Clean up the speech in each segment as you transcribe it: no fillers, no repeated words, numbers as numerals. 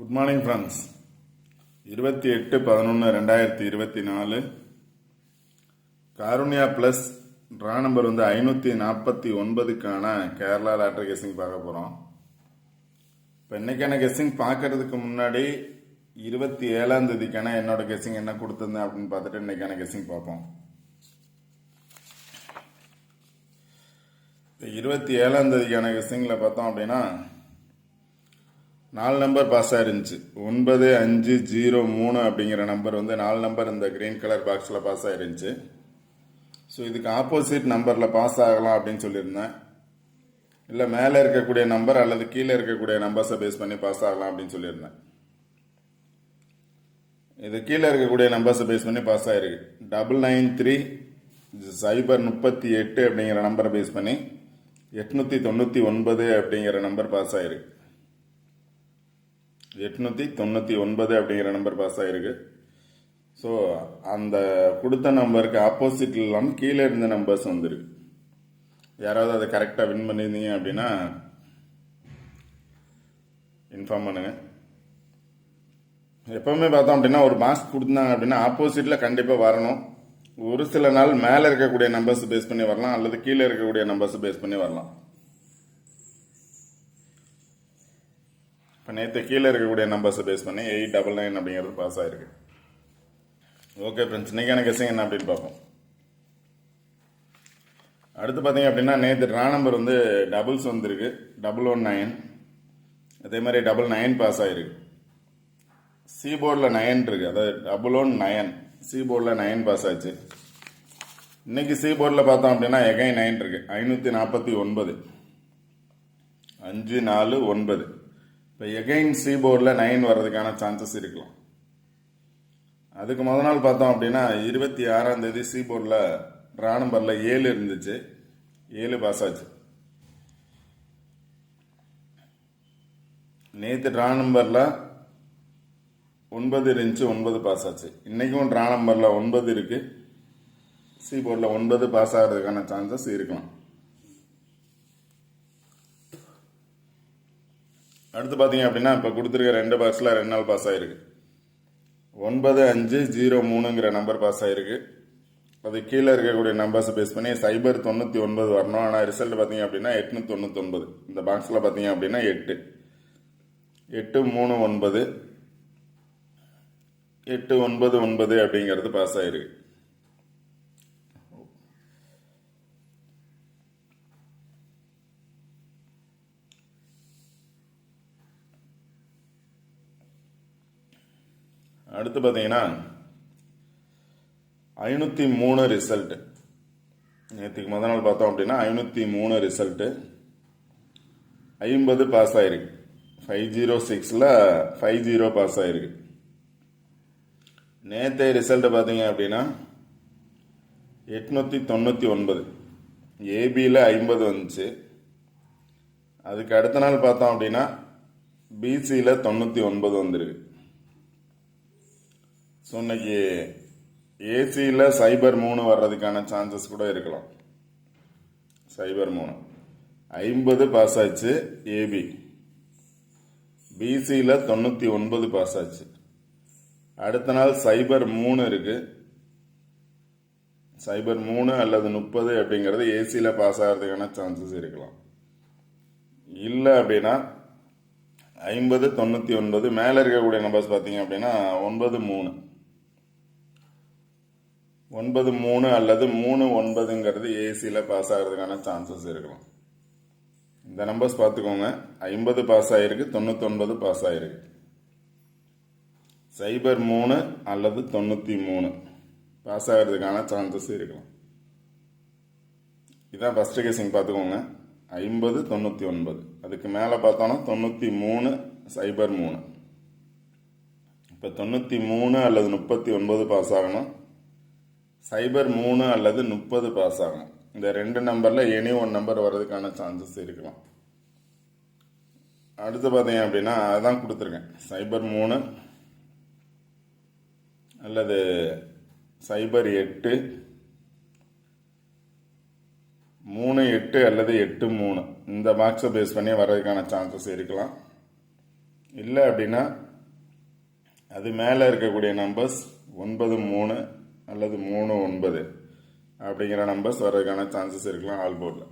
Good morning friends. 28/11/2024 Karunya plus draw number 549க்கான Kerala lottery guessing பார்க்க போகிறோம். இப்போ இன்னைக்கான கெஸ்ஸிங் பார்க்கறதுக்கு முன்னாடி 27ஆம் தேதிக்கான என்னோட கெஸ்ஸிங் என்ன கொடுத்துருந்தேன் அப்படின்னு பார்த்துட்டு இன்னைக்கான கெஸ்ஸிங் பார்ப்போம். 27ஆம் தேதிக்கான கெஸ்ஸிங்கில் பார்த்தோம் அப்படின்னா 4 நம்பர் பாஸ் ஆயிருந்துச்சு. 9503 அப்படிங்கிற நம்பர் 4 நம்பர் இந்த கிரீன் கலர் பாக்ஸில் பாஸ் ஆயிருந்துச்சு. ஸோ இதுக்கு ஆப்போசிட் நம்பரில் பாஸ் ஆகலாம் அப்படின்னு சொல்லியிருந்தேன். இல்லை மேலே இருக்கக்கூடிய நம்பர் அல்லது கீழே இருக்கக்கூடிய நம்பர்ஸை பேஸ் பண்ணி பாஸ் ஆகலாம் அப்படின்னு சொல்லியிருந்தேன். இது கீழே இருக்கக்கூடிய நம்பர்ஸை பேஸ் பண்ணி பாஸ் ஆயிருக்கு. 993 038 அப்படிங்கிற நம்பரை பேஸ் பண்ணி 899 அப்படிங்கிற நம்பர் பாஸ் ஆயிருக்கு. 899 அப்படிங்கிற நம்பர் பாஸ் ஆயிருக்கு. ஸோ அந்த கொடுத்த நம்பருக்கு ஆப்போசிட் இல்லாமல் கீழே இருந்த நம்பர்ஸ் வந்துருக்கு. யாராவது அதை கரெக்டாக வின் பண்ணியிருந்தீங்க அப்படின்னா இன்ஃபார்ம் பண்ணுங்க. எப்பவுமே பார்த்தோம் அப்படின்னா ஒரு மார்க்ஸ் கொடுத்தாங்க அப்படின்னா ஆப்போசிட்டில் கண்டிப்பாக வரணும். ஒரு சில நாள் மேலே இருக்கக்கூடிய நம்பர்ஸ் பேஸ் பண்ணி வரலாம் அல்லது கீழே இருக்கக்கூடிய நம்பர்ஸ் பேஸ் பண்ணி வரலாம். இப்போ நேற்று கீழே இருக்கக்கூடிய நம்பர்ஸை பேஸ் பண்ணி 899 அப்படிங்கிறது பாஸ் ஆயிருக்கு. ஓகே ஃப்ரெண்ட்ஸ், இன்னைக்கான கெஸ்ஸிங் என்ன அப்படின்னு பார்ப்போம். அடுத்து பார்த்தீங்க அப்படின்னா நேற்று ட்ரா நம்பர் டபுள்ஸ் வந்திருக்கு. 119, அதே மாதிரி 99 பாஸ் ஆயிருக்கு. சி போர்டில் 9 இருக்கு, அதாவது 119 சி போர்டில் 9 பாஸ் ஆச்சு. இன்னைக்கு சி போர்டில் பார்த்தோம் அப்படின்னா எகைன் 9 இருக்கு. 549 549. இப்போ எகைன் சி போர்டில் 9 வர்றதுக்கான சான்சஸ் இருக்கலாம். அதுக்கு முதல் நாள் பார்த்தோம் அப்படின்னா 26ஆம் தேதி சி போர்டில் ட்ரா நம்பரில் 7 இருந்துச்சு. 7 பாஸ் ஆச்சு. நேற்று ட்ரா நம்பரில் 9 இருந்துச்சு, 9 பாஸ் ஆச்சு. இன்னைக்கும் ட்ரா நம்பரில் 9 இருக்கு. சி போர்டில் 9 பாஸ் ஆகிறதுக்கான சான்சஸ் இருக்கலாம். அடுத்து பார்த்தீங்க அப்படின்னா இப்போ கொடுத்துருக்க 2 பாக்ஸில் 2 நாள் பாஸ் ஆயிருக்கு. 9503ங்கிற நம்பர் பாஸ் ஆயிருக்கு. அது கீழே இருக்கக்கூடிய நம்பர்ஸை பேஸ் பண்ணி 099 வரணும். ஆனால் ரிசல்ட் பார்த்தீங்க அப்படின்னா 899. இந்த பாக்ஸில் பார்த்தீங்க அப்படின்னா 8 839 899 அப்படிங்கிறது பாஸ் ஆயிருக்கு. அடுத்து பார்த்தீங்கன்னா 503 ரிசல்ட். நேற்றுக்கு முதல் நாள் பார்த்தோம் அப்படின்னா 503 ரிசல்ட் 50 பாஸ் ஆயிருக்கு. 506ல் 50 பாஸ் ஆயிருக்கு. நேற்று ரிசல்ட் பார்த்தீங்க அப்படின்னா 899 ஏபியில் 50 வந்துச்சு. அதுக்கு அடுத்த நாள் பார்த்தோம் அப்படின்னா பிசியில் 99 வந்துருக்கு. ஸோ இன்னைக்கு ஏசியில் 03 வர்றதுக்கான சான்சஸ் கூட இருக்கலாம். 03 50 பாஸ் ஆச்சு. ஏபி பிசியில் 99 பாஸ் ஆச்சு. அடுத்த நாள் 03 இருக்கு. 03 அல்லது 30 அப்படிங்கிறது ஏசியில் பாஸ் ஆகிறதுக்கான சான்சஸ் இருக்கலாம். இல்லை அப்படின்னா 50 99 மேலே இருக்கக்கூடிய நம்பர்ஸ் பார்த்தீங்க அப்படின்னா 93 அல்லது 39ங்கிறது ஏசியில் பாஸ் ஆகிறதுக்கான சான்சஸ் இருக்கலாம். இந்த நம்பர்ஸ் பார்த்துக்கோங்க. 50 பாஸ் ஆகிருக்கு, 99 பாஸ் ஆகிருக்கு. 03 அல்லது 93 பாஸ் ஆகிறதுக்கான சான்சஸ் இருக்கலாம். இதான் ஃபர்ஸ்ட் கெஸ்ஸிங் பார்த்துக்கோங்க. 50 99. அதுக்கு மேலே பார்த்தோன்னா 93 03. இப்போ 93 அல்லது 39 பாஸ் ஆகணும். 03 அல்லது 30 பாஸ் ஆகும். இந்த 2 நம்பரில் எனி ஒன் நம்பர் வர்றதுக்கான சான்சஸ் இருக்கலாம். அடுத்து பார்த்தீங்க அப்படின்னா அதான் கொடுத்துருக்கேன். 03 அல்லது 08 38 அல்லது 83 இந்த மார்க்ஸை பேஸ் பண்ணி வர்றதுக்கான சான்சஸ் இருக்கலாம். இல்லை அப்படின்னா அது மேலே இருக்கக்கூடிய நம்பர்ஸ் 93 அல்லது 39 அப்படிங்கிற நம்பர்ஸ் வர்றதுக்கான சான்சஸ் இருக்கலாம் ஆல் போர்டில்.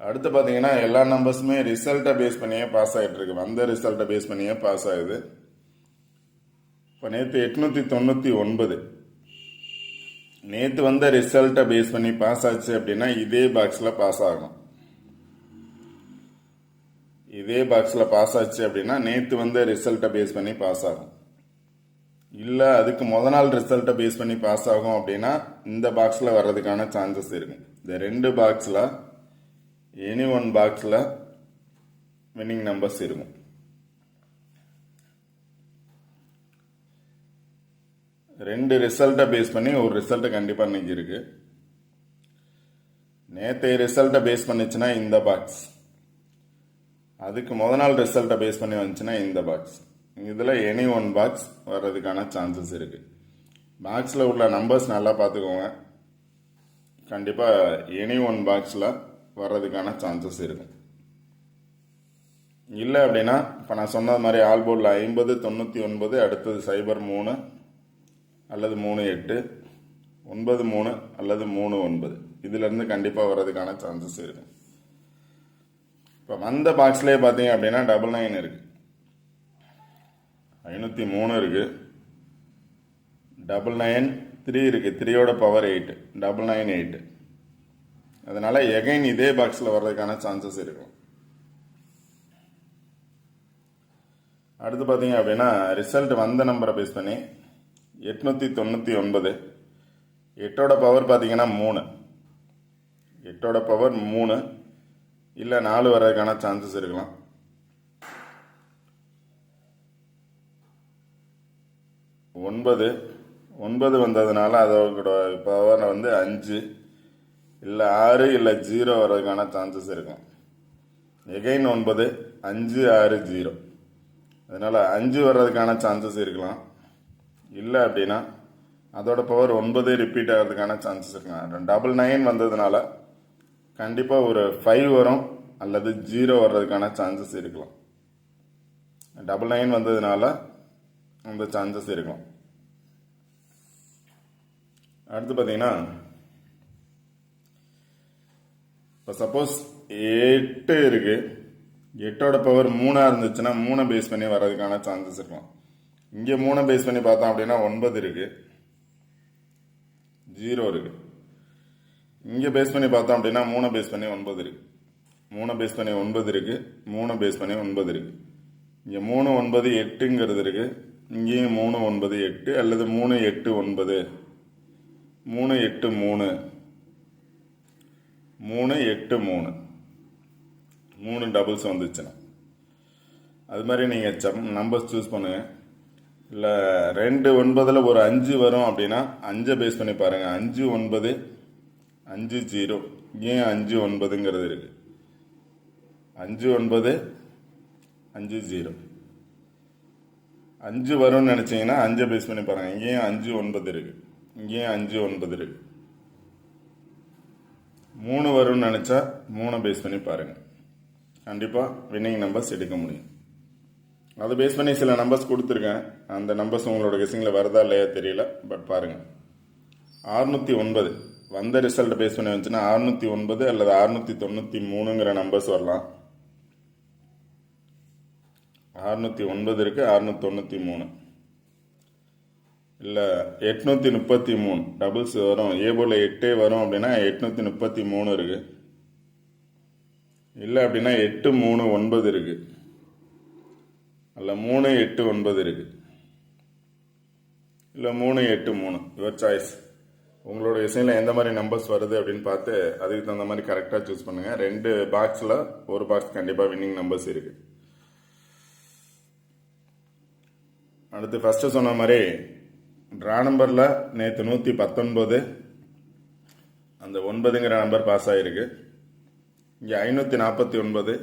அடுத்து பார்த்தீங்கன்னா எல்லா நம்பர்ஸுமே ரிசல்ட்டை பேஸ் பண்ணியே பாஸ் ஆகிட்டு இருக்கு. வந்த ரிசல்ட்டை பேஸ் பண்ணியே பாஸ் ஆகுது. இப்போ நேற்று 899 நேற்று வந்த ரிசல்ட்டை பேஸ் பண்ணி பாஸ் ஆச்சு அப்படின்னா இதே பாக்ஸில் பாஸ் ஆகணும். இதே பாக்ஸில் பாஸ் ஆச்சு அப்படின்னா நேற்று வந்த ரிசல்ட்டை பேஸ் பண்ணி பாஸ் ஆகும். இல்லை அதுக்கு நாள் ரிசல்ட்டை பேஸ் பண்ணி பாஸ் ஆகும் அப்படின்னா இந்த பாக்ஸில் வர்றதுக்கான சான்சஸ் இருக்கும். இந்த ரெண்டு பாக்ஸில் எனி ஒன் பாக்ஸில் வின்னிங் நம்பர்ஸ் இருக்கும். ரெண்டு ரிசல்ட்டை பேஸ் பண்ணி ஒரு ரிசல்ட் கண்டிப்பாக இன்னைக்கு இருக்கு. நேற்றைய ரிசல்ட்டை பேஸ் பண்ணிச்சுன்னா இந்த பாக்ஸ், அதுக்கு நாள் ரிசல்ட்டை பேஸ் பண்ணி வந்துச்சுன்னா இந்த பாக்ஸ். இதில் எனி ஒன் பாக்ஸ் வர்றதுக்கான சான்சஸ் இருக்கு. பாக்ஸில் உள்ள நம்பர்ஸ் நல்லா பார்த்துக்கோங்க. கண்டிப்பாக எனி ஒன் பாக்ஸில் வர்றதுக்கான சான்சஸ் இருக்கும். இல்லை அப்படின்னா இப்போ நான் சொன்ன மாதிரி ஆல் போர்டில் 50 99 அடுத்தது 03 அல்லது 38 93 அல்லது 39 இதிலிருந்து கண்டிப்பாக வர்றதுக்கான சான்சஸ் இருக்கும். இப்போ வந்த பாக்ஸ்லேயே பார்த்தீங்க அப்படின்னா 99 இருக்கு, 503 இருக்கு, 99 3 இருக்கு, 3ோட பவர் 8, 998. அதனால எகைன் இதே பாக்ஸில் வர்றதுக்கான சான்சஸ் இருக்கும். அடுத்து பார்த்தீங்க அப்படின்னா ரிசல்ட் வந்த நம்பரை பேஸ் பண்ணி 899 8ஓட பவர் பார்த்தீங்கன்னா 3, 8ஓட பவர் 3 இல்லை 4 வர்றதுக்கான சான்சஸ் இருக்கலாம். 9 வந்ததுனால அதோட பவர் வந்து 5 இல்லை 6 இல்லை 0 வர்றதுக்கான சான்சஸ் இருக்கும். எகைன் 9 5 6 0, அதனால 5 வர்றதுக்கான சான்சஸ் இருக்கலாம். இல்லை அப்படின்னா அதோட பவர் 9 ரிப்பீட் ஆகிறதுக்கான சான்சஸ் இருக்கலாம். 99 வந்ததுனால கண்டிப்பாக ஒரு 5 வரும் அல்லது 0 வர்றதுக்கான சான்சஸ் இருக்கலாம். 99 வந்ததுனால அந்த சான்சஸ் இருக்கும். அடுத்து பார்த்தீங்கன்னா இப்போ சப்போஸ் 8 இருக்கு, 8ஓட பவர் 3 இருந்துச்சுன்னா 3 பேஸ் பண்ணி வர்றதுக்கான சான்சஸ் இருக்கலாம். இங்கே 3 பேஸ் பண்ணி பார்த்தோம் அப்படின்னா 9 இருக்கு, 0 இருக்கு. இங்கே பேஸ் பண்ணி பார்த்தோம் அப்படின்னா 3 பேஸ் பண்ணி 9 இருக்கு, 3 பேஸ் பண்ணி 9 இருக்கு, 3 பேஸ் பண்ணி 9 இருக்கு. இங்கே 3 9 8ங்கிறது இருக்கு, இங்கேயும் 3 9 8 அல்லது 3 8 9, 3 8 3, 3 8 3, 3 டபுள்ஸ் வந்துச்சுன்னா அது மாதிரி நீங்கள் நம்பர்ஸ் சூஸ் பண்ணுங்க. இல்லை 2 9ல் ஒரு 5 வரும் அப்படின்னா 5 பேஸ் பண்ணி பாருங்க. 5 9 5 0, ஏன் 5 9ங்கிறது இருக்கு, 5 9 5 0. 5 வரும்னு நினைச்சீங்கன்னா 5 பேஸ் பண்ணி பாருங்க. இங்கேயும் 5 9 இருக்கு, இங்கேயும் 5 9 இருக்கு. 3 வரும்னு நினைச்சா 3 பேஸ் பண்ணி பாருங்க. கண்டிப்பாக வின்னிங் நம்பர்ஸ் எடுக்க முடியும். அதை பேஸ் பண்ணி சில நம்பர்ஸ் கொடுத்துருக்கேன். அந்த நம்பர்ஸ் உங்களோட கெஸிங்கில் வருதா இல்லையா தெரியல, பட் பாருங்க. 609 வந்த ரிசல்ட் பேஸ் பண்ணி வந்துச்சுன்னா 609 அல்லது 693ங்கிற நம்பர்ஸ் வரலாம். 609 இருக்கு, 693 இல்லை 833 டபுள்ஸ் வரும். ஏ போல 8 வரும் அப்படின்னா 833 இருக்கு. இல்லை அப்படின்னா 8 3 9 இருக்கு, அல்ல 3 8 9 இருக்கு, இல்லை 3 8 3. Your choice. உங்களோட விஷயத்தில் எந்த மாதிரி நம்பர்ஸ் வருது அப்படின்னு பார்த்து அதுக்கு தகுந்த மாதிரி கரெக்டாக சூஸ் பண்ணுங்க. 2 பாக்ஸில் ஒரு பாக்ஸ் கண்டிப்பாக வின்னிங் நம்பர்ஸ் இருக்கு. அடுத்து ஃபர்ஸ்ட் சொன்ன மாதிரி ட்ரா நம்பரில் நேற்று 119 அந்த 9ங்கிற நம்பர் பாஸ் ஆகிருக்கு. இங்கே 549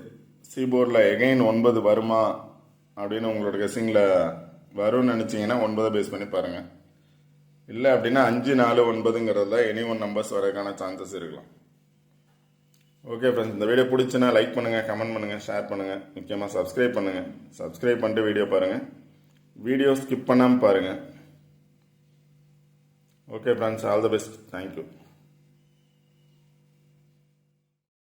சி போர்டில் எகைன் 9 வருமா அப்படின்னு உங்களோட கெஸிங்கில் வரும்னு நினச்சிங்கன்னா 9 பேஸ் பண்ணி பாருங்கள். இல்லை அப்படின்னா 5 4 9ங்கிறதுல எனி ஒன் நம்பர்ஸ் வரதுக்கான சான்சஸ் இருக்கலாம். ஓகே ஃப்ரெண்ட்ஸ், இந்த வீடியோ பிடிச்சுன்னா லைக் பண்ணுங்கள், கமெண்ட் பண்ணுங்கள், ஷேர் பண்ணுங்கள், முக்கியமாக சப்ஸ்கிரைப் பண்ணுங்கள். சப்ஸ்கிரைப் பண்ணிட்டு வீடியோ பாருங்கள். வீடியோ ஸ்கிப் பண்ணாமல் பாருங்கள். Okay friends, all the best. Thank you.